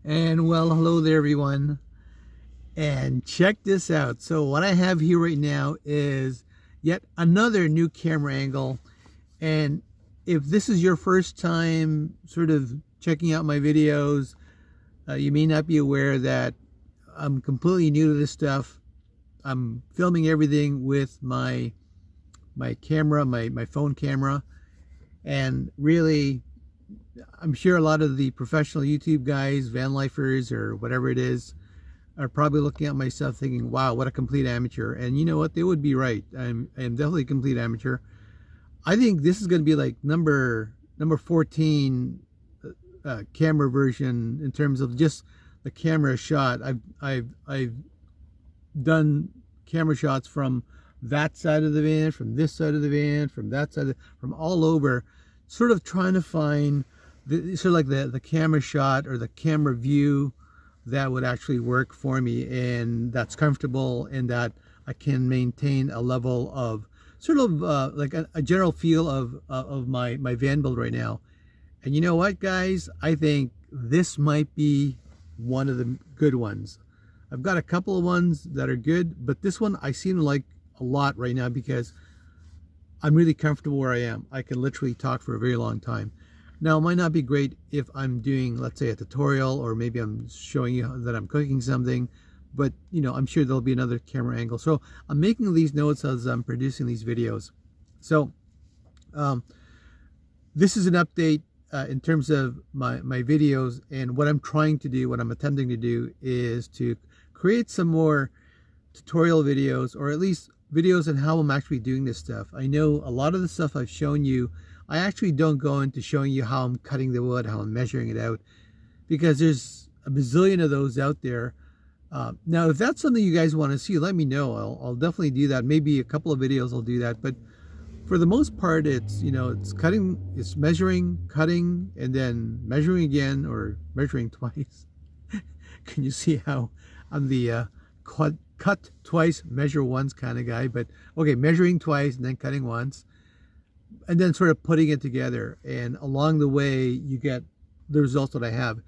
And well, hello there everyone, and check this out. So what I have here right now is yet another new camera angle. And if this is your first time sort of checking out my videos, you may not be aware that I'm completely new to this stuff. I'm filming everything with my camera, my phone camera, and really I'm sure a lot of the professional YouTube guys, VanLifers or whatever it is, are probably looking at my stuff thinking, wow, what a complete amateur. And you know what? They would be right. I am definitely a complete amateur. I think this is going to be like number 14 camera version in terms of just the camera shot. I've done camera shots from that side of the van, from this side of the van, from that side, from all over, sort of trying to find sort of like the camera shot or the camera view that would actually work for me, and that's comfortable, and that I can maintain a level of sort of like a general feel of my van build right now. And you know what, guys? I think this might be one of the good ones. I've got a couple of ones that are good, but this one I seem to like a lot right now because I'm really comfortable where I am. I can literally talk for a very long time. Now, it might not be great if I'm doing, let's say, a tutorial, or maybe I'm showing you that I'm cooking something, but you know, I'm sure there'll be another camera angle. So I'm making these notes as I'm producing these videos. So this is an update in terms of my videos, and what I'm trying to do, what I'm attempting to do, is to create some more tutorial videos, or at least videos on how I'm actually doing this stuff. I know a lot of the stuff I've shown you, I actually don't go into showing you how I'm cutting the wood, how I'm measuring it out, because there's a bazillion of those out there. Now, if that's something you guys want to see, let me know. I'll definitely do that. Maybe a couple of videos I'll do that. But for the most part, it's, you know, it's cutting, it's measuring, cutting, and then measuring again, or measuring twice. Can you see how I'm the cut twice, measure once kind of guy? But okay, measuring twice and then cutting once, and then sort of putting it together. And along the way, you get the results that I have.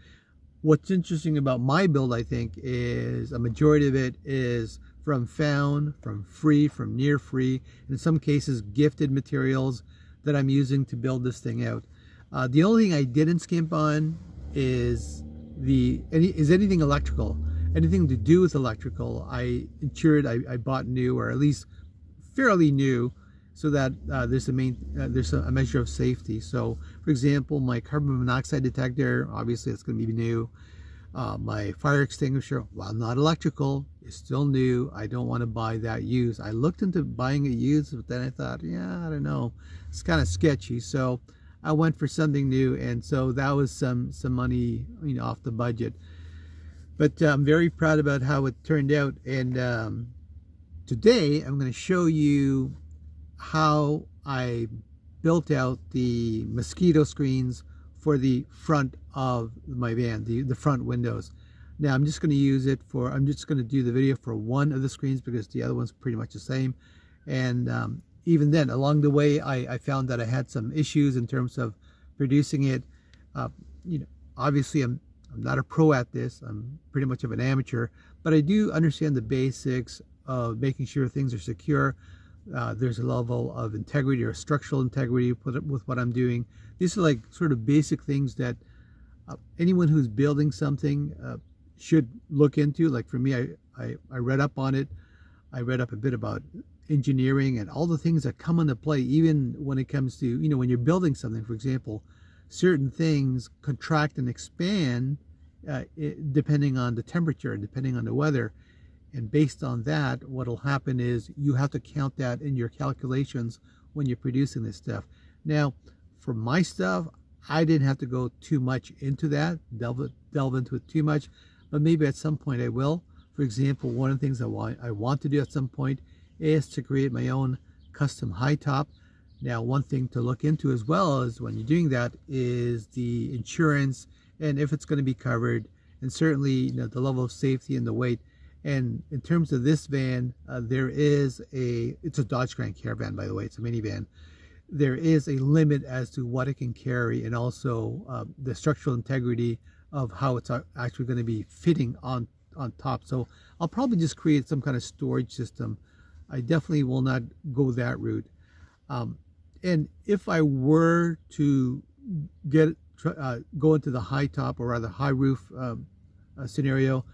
What's interesting about my build, I think, is a majority of it is from found, from free, from near free, in some cases gifted materials that I'm using to build this thing out. The only thing I didn't skimp on is anything electrical. Anything to do with electrical, I ensured I bought new, or at least fairly new, so that there's a measure of safety. So, for example, my carbon monoxide detector, obviously it's going to be new. My fire extinguisher, while not electrical, is still new. I don't want to buy that used. I looked into buying it used, but then I thought, yeah, I don't know, it's kind of sketchy. So I went for something new, and so that was some money, you know, off the budget. But I'm very proud about how it turned out. And today I'm going to show you how I built out the mosquito screens for the front of my van, the front windows. Now I'm just going to use it for, I'm just going to do the video for one of the screens because the other one's pretty much the same. And even then, along the way, I found that I had some issues in terms of producing it. You know, obviously I'm not a pro at this. I'm pretty much of an amateur, but I do understand the basics of making sure things are secure. There's a level of integrity, or structural integrity, with what I'm doing. These are like sort of basic things that anyone who's building something should look into. Like for me, I read up on it. I read up a bit about engineering and all the things that come into play, even when it comes to, you know, when you're building something. For example, certain things contract and expand depending on the temperature, depending on the weather. And based on that, what'll happen is you have to count that in your calculations when you're producing this stuff. Now, for my stuff, I didn't have to go too much into that, delve into it too much, but maybe at some point I will. For example, one of the things I want to do at some point is to create my own custom high top. Now, one thing to look into as well as when you're doing that is the insurance, and if it's going to be covered, and certainly, you know, the level of safety and the weight. And in terms of this van, it's a Dodge Grand Caravan, by the way. It's a minivan. There is a limit as to what it can carry, and also the structural integrity of how it's actually going to be fitting on top. So I'll probably just create some kind of storage system. I definitely will not go that route. And if I were to go into the high top, or rather high roof scenario,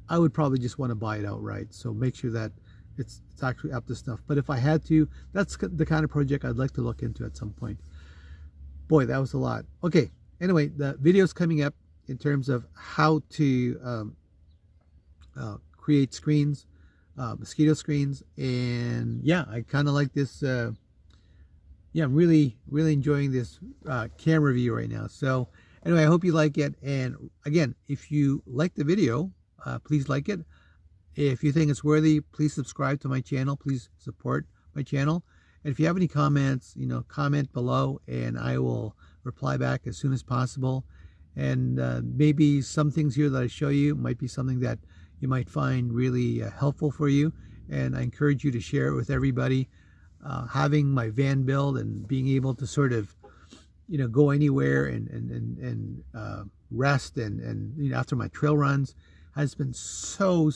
I would probably just want to buy it outright. So make sure that it's actually up to stuff. But if I had to, that's the kind of project I'd like to look into at some point. Boy, that was a lot. Okay, anyway, the video's coming up in terms of how to create screens, mosquito screens. And yeah, I kind of like this. Yeah, I'm really enjoying this camera view right now. So anyway, I hope you like it. And again, if you like the video, please like it. If you think it's worthy, please subscribe to my channel. Please support my channel. And if you have any comments, comment below, and I will reply back as soon as possible. And maybe some things here that I show you might be something that you might find really helpful for you. And I encourage you to share it with everybody. Having my van build and being able to sort of, go anywhere and rest and after my trail runs has been so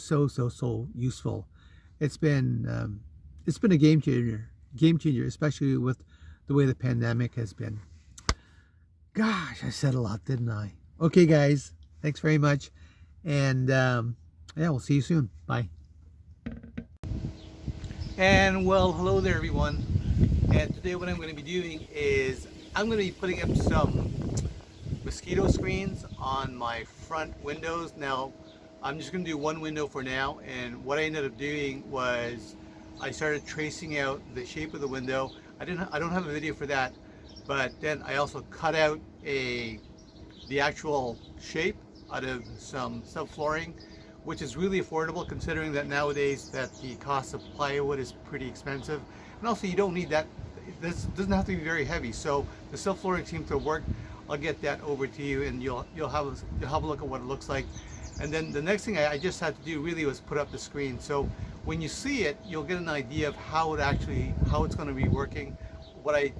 useful. It's been a game changer, especially with the way the pandemic has been. Gosh, I said a lot, didn't I? Okay, guys, thanks very much, and yeah, we'll see you soon. Bye. And well, hello there, everyone. And today what I'm going to be doing is I'm going to be putting up some mosquito screens on my front windows. Now, I'm just going to do one window for now, and what I ended up doing was I started tracing out the shape of the window. I don't have a video for that, but then I also cut out the actual shape out of some subflooring, which is really affordable considering that nowadays that the cost of plywood is pretty expensive. And also you don't need that, this doesn't have to be very heavy. So the subflooring seems to work. I'll get that over to you, and you'll have a look at what it looks like. And then the next thing I just had to do really was put up the screen. So when you see it, you'll get an idea of how it's going to be working. The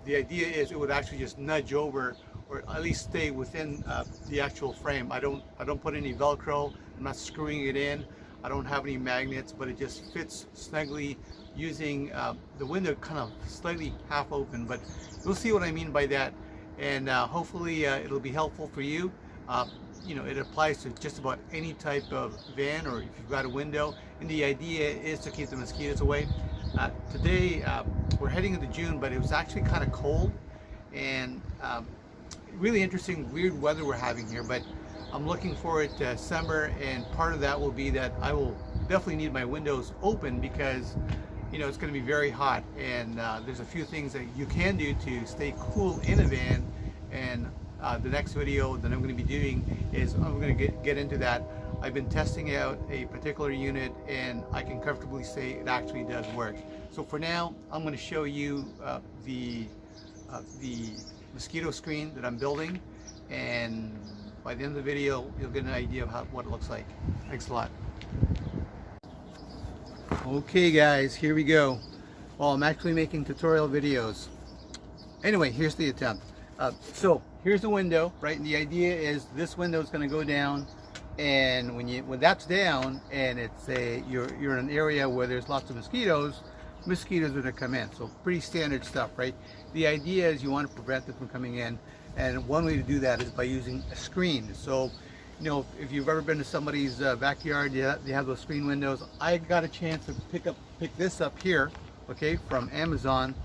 idea is it would actually just nudge over, or at least stay within the actual frame. I don't put any Velcro. I'm not screwing it in. I don't have any magnets, but it just fits snugly using the window kind of slightly half open. But you'll see what I mean by that, and hopefully it'll be helpful for you. It applies to just about any type of van, or if you've got a window, and the idea is to keep the mosquitoes away. Today we're heading into June, but it was actually kind of cold, and really interesting weird weather we're having here. But I'm looking forward to summer, and part of that will be that I will definitely need my windows open because it's going to be very hot, and there's a few things that you can do to stay cool in a van. And the next video that I'm going to be doing is I'm going to get into that. I've been testing out a particular unit, and I can comfortably say it actually does work. So for now, I'm going to show you the mosquito screen that I'm building, and by the end of the video, you'll get an idea of what it looks like. Thanks a lot. Okay guys, here we go. Well, I'm actually making tutorial videos. Anyway, here's the attempt. So here's the window, right? And the idea is this window is going to go down, and when that's down, and you're in an area where there's lots of mosquitoes are going to come in. So pretty standard stuff, right? The idea is you want to prevent them from coming in, and one way to do that is by using a screen. So if you've ever been to somebody's backyard, they have those screen windows. I got a chance to pick this up here, okay, from Amazon.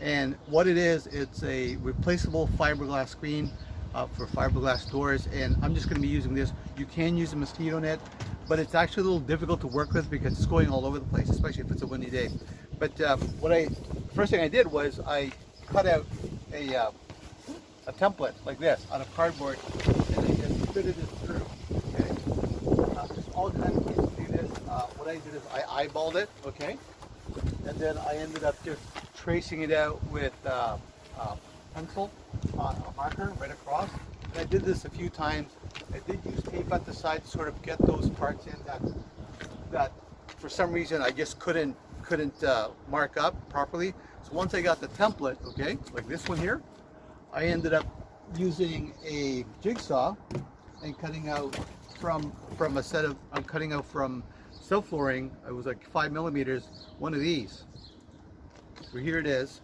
And what it is, it's a replaceable fiberglass screen for fiberglass doors, and I'm just going to be using this. You can use a mosquito net, but it's actually a little difficult to work with because it's going all over the place, especially if it's a windy day. But first thing I did was I cut out a template like this out of cardboard, and I just fitted it through. Okay, there's all kinds of ways to do this. What I did is I eyeballed it, okay, and then I ended up just tracing it out with pencil on a marker right across. And I did this a few times. I did use tape at the side to sort of get those parts in that for some reason I just couldn't mark up properly. So once I got the template, okay, like this one here, I ended up using a jigsaw and cutting out from a set of, I'm cutting out from subflooring, it was like 5 millimeters, one of these. So here it is.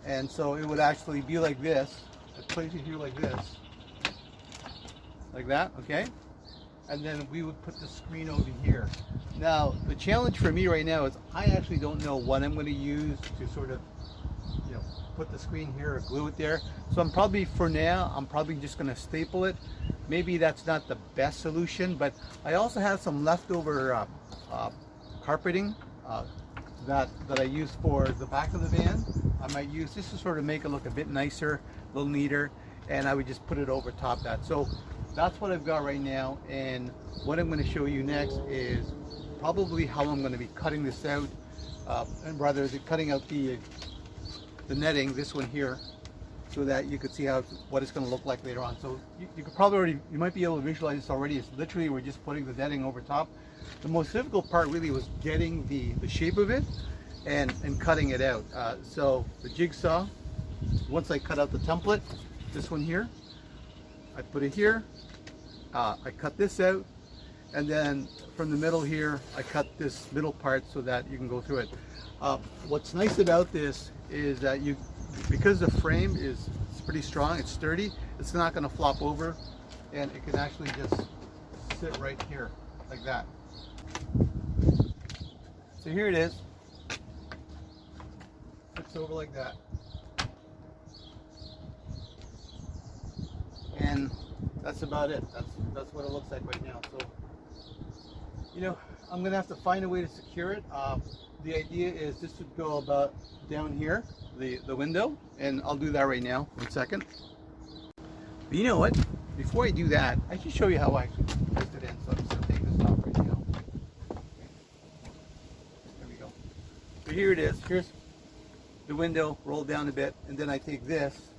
And so it would actually be like this. I'd place it here like this. Like that, okay? And then we would put the screen over here. Now, the challenge for me right now is I actually don't know what I'm going to use to sort of, you know, put the screen here or glue it there. So I'm probably, for now, I'm probably just going to staple it. Maybe that's not the best solution, but I also have some leftover carpeting that I use for the back of the van. I might use this to sort of make it look a bit nicer, a little neater, and I would just put it over top that. So that's what I've got right now, and what I'm going to show you next is probably how I'm going to be cutting this out, and rather cutting out the netting, this one here, so that you could see what it's going to look like later on. So you could probably already, you might be able to visualize this already. It's literally, we're just putting the netting over top. The most difficult part really was getting the shape of it and cutting it out. So the jigsaw, once I cut out the template, this one here, I put it here, I cut this out, and then from the middle here, I cut this middle part so that you can go through it. What's nice about this is that because the frame is pretty strong, it's sturdy, it's not going to flop over, and it can actually just sit right here like that. So here it is. Flips over like that. And that's about it. That's what it looks like right now. So, you know, I'm gonna have to find a way to secure it. The idea is this would go about down here, the window, and I'll do that right now. 1 second. But you know what? Before I do that, I should show you how I actually twist it in. So I'm just gonna take this off right now. There we go. So here it is. Here's the window rolled down a bit, and then I take this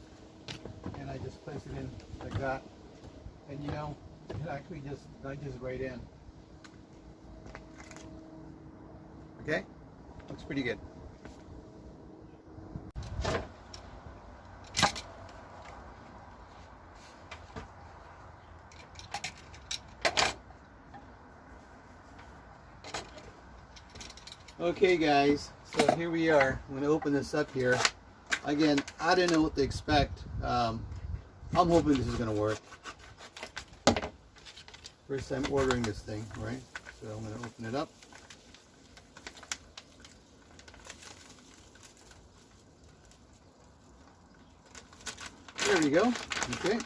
and I just place it in like that, and you know, it actually just nudges right in. Okay, looks pretty good. Okay guys, so here we are. I'm going to open this up here. Again, I don't know what to expect. I'm hoping this is going to work. First time ordering this thing, right? So I'm going to open it up. There we go. Okay.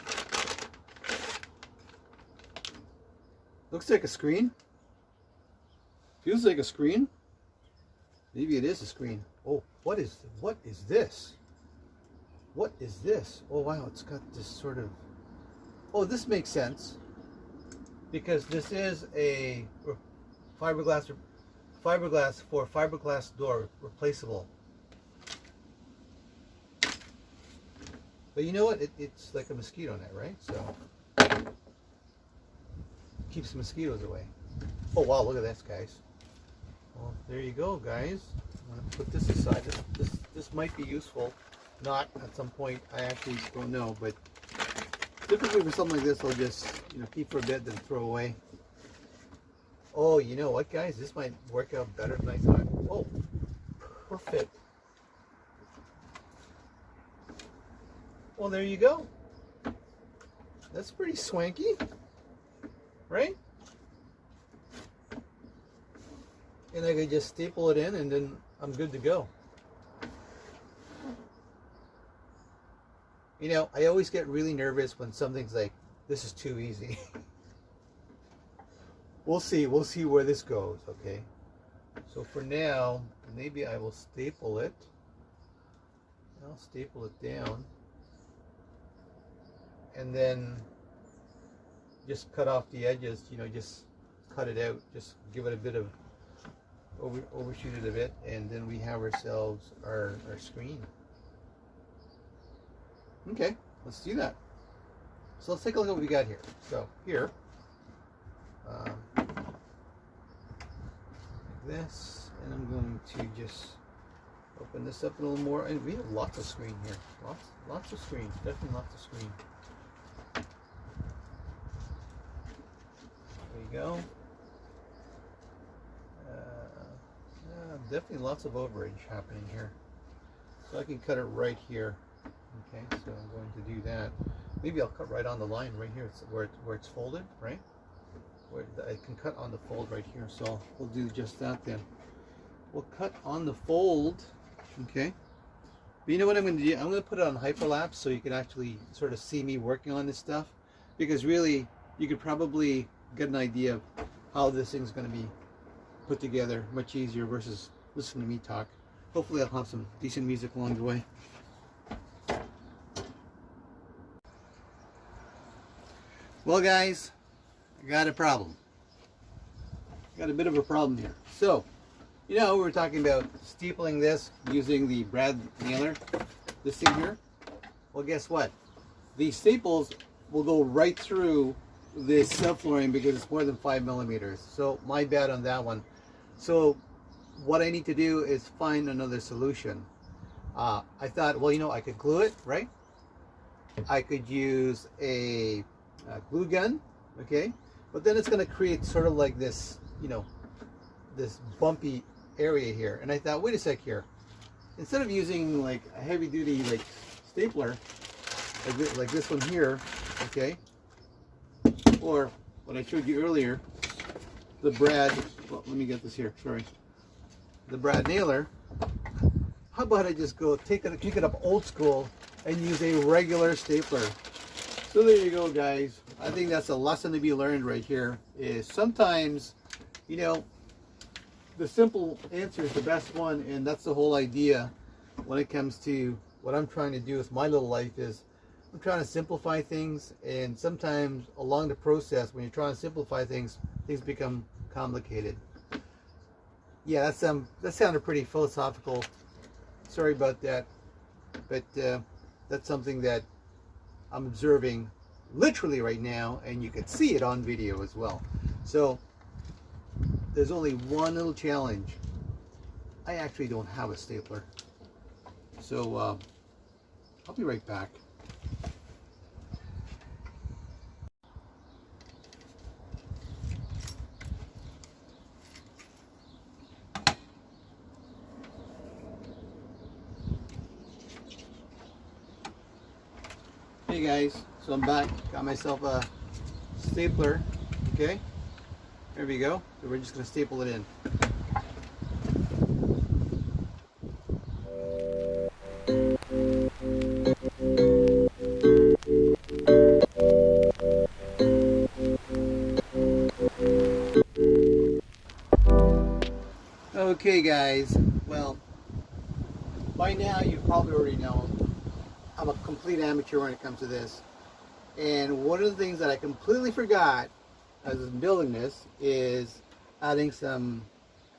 Looks like a screen. Feels like a screen. Maybe it is a screen. Oh, what is this? What is this? Oh wow, it's got this sort of, oh, this makes sense, because this is a fiberglass for fiberglass door, replaceable. But you know what? It's like a mosquito net, right? So keeps the mosquitoes away. Oh wow, look at this, guys. Well, there you go, guys. I'm gonna put this aside. This might be useful. Not at some point, I actually don't know, but typically for something like this, I'll just, you know, keep for a bit, then throw away. Oh, you know what, guys? This might work out better than I thought. Oh, perfect. Well, there you go. That's pretty swanky, right? And I could just staple it in, and then I'm good to go. You know, I always get really nervous when something's like, this is too easy. We'll see where this goes, okay? So for now, maybe I will staple it. I'll staple it down. And then just cut off the edges, you know, just cut it out, just give it a bit of, overshoot it a bit, and then we have ourselves our screen. Okay, let's do that. So let's take a look at what we got here. So here, like this, and I'm going to just Open this up a little more, and we have lots of screen here. Lots of screen. Definitely lots of screen. There you go. Definitely lots of overage happening here. So I can cut it right here. Okay, so I'm going to do that. Maybe I'll cut right on the line right here, where it's folded, right? Where I can cut on the fold right here. So we'll do just that then. We'll cut on the fold. Okay. But you know what I'm going to do? I'm going to put it on hyperlapse so you can actually sort of see me working on this stuff. Because really, you could probably get an idea of how this thing's going to be put together much easier versus listening to me talk. Hopefully I'll have some decent music along the way. Well guys, I got a problem. Got a bit of a problem here. So, you know, we were talking about steepling this using the brad nailer, this thing here. Well, guess what? These staples will go right through this subflooring because it's more than 5 millimeters. So my bad on that one. So what I need to do is find another solution. I thought, well, you know, I could glue it, right? I could use a glue gun, okay? But then it's going to create sort of like this, you know, this bumpy area here. And I thought, wait a sec here. Instead of using like a heavy duty like stapler, like this one here, okay? Or what I showed you earlier, the brad, well, let me get this here, sorry. The brad nailer. How about I just go pick it up old school and use a regular stapler. So there you go, guys. I think that's a lesson to be learned right here, is sometimes, you know, the simple answer is the best one, and that's the whole idea when it comes to what I'm trying to do with my little life. Is I'm trying to simplify things, and sometimes along the process when you're trying to simplify things, things become complicated. Yeah, that sounded pretty philosophical. Sorry about that, but that's something that I'm observing literally right now, and you can see it on video as well. So there's only one little challenge. I actually don't have a stapler, so I'll be right back. Hey guys, so I'm back. Got myself a stapler. Okay, there we go. So we're just going to staple it in. Okay guys, well, by now you probably already know I'm a complete amateur when it comes to this, and one of the things that I completely forgot as I'm building this is adding some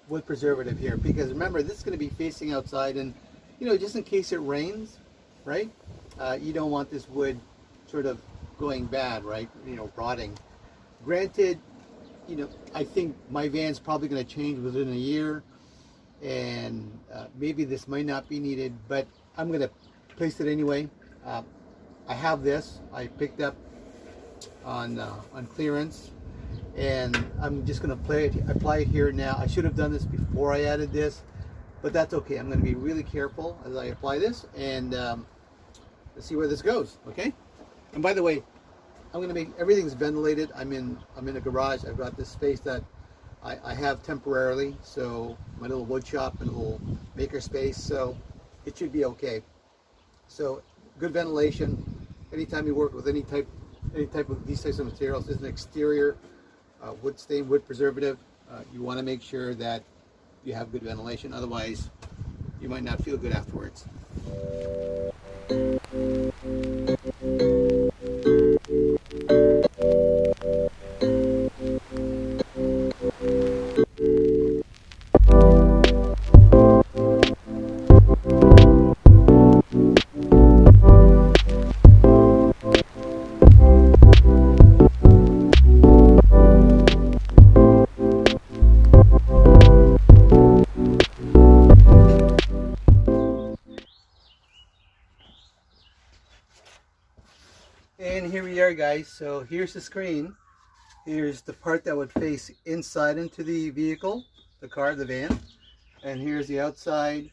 wood preservative here, because remember, this is going to be facing outside, and you know, just in case it rains, right, you don't want this wood sort of going bad, right, you know, rotting. Granted, you know, I think my van's probably going to change within a year, and maybe this might not be needed, but I'm going to place it anyway. I have this I picked up on clearance, and I'm just going to apply it here now. I should have done this before I added this, but that's okay. I'm going to be really careful as I apply this, and let's see where this goes. Okay. And by the way, I'm going to make everything's ventilated. I'm in a garage. I've got this space that I have temporarily, so my little wood shop and a little maker space, so it should be okay. So good ventilation. Anytime you work with any type of these types of materials, this is an exterior wood stain, wood preservative. You want to make sure that you have good ventilation, otherwise you might not feel good afterwards. And here we are, guys. So here's the screen. Here's the part that would face inside into the vehicle, the car, the van. And here's the outside.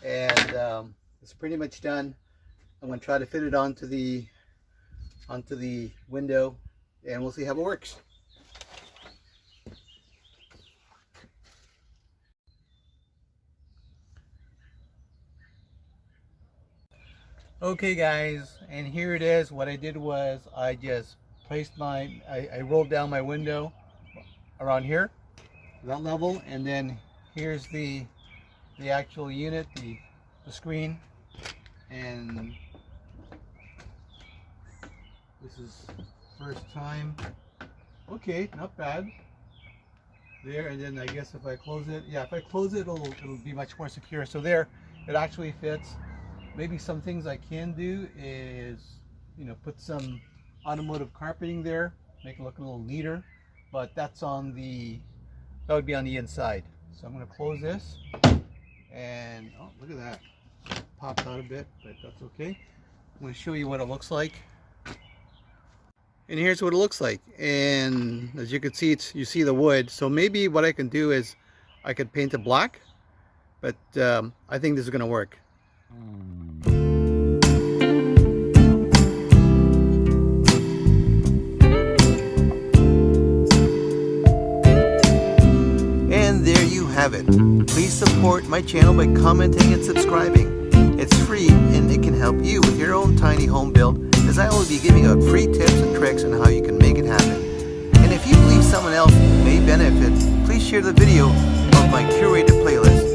And it's pretty much done. I'm going to try to fit it onto the window, and we'll see how it works. Okay guys, and here it is. What I did was I just placed I rolled down my window around here, that level, and then here's the actual unit, the screen, and this is first time. Okay, not bad. There, and then I guess if I close it, yeah, if I close it, it'll be much more secure. So there, it actually fits. Maybe some things I can do is, put some automotive carpeting there, make it look a little neater, but that would be on the inside. So I'm going to close this, and oh, look at that, popped out a bit, but that's okay. I'm going to show you what it looks like. And here's what it looks like. And as you can see, you see the wood. So maybe what I can do is I could paint it black, but I think this is going to work. And there you have it. Please support my channel by commenting and subscribing. It's free and it can help you with your own tiny home build, as I will be giving out free tips and tricks on how you can make it happen. And if you believe someone else may benefit, please share the video of my curated playlist.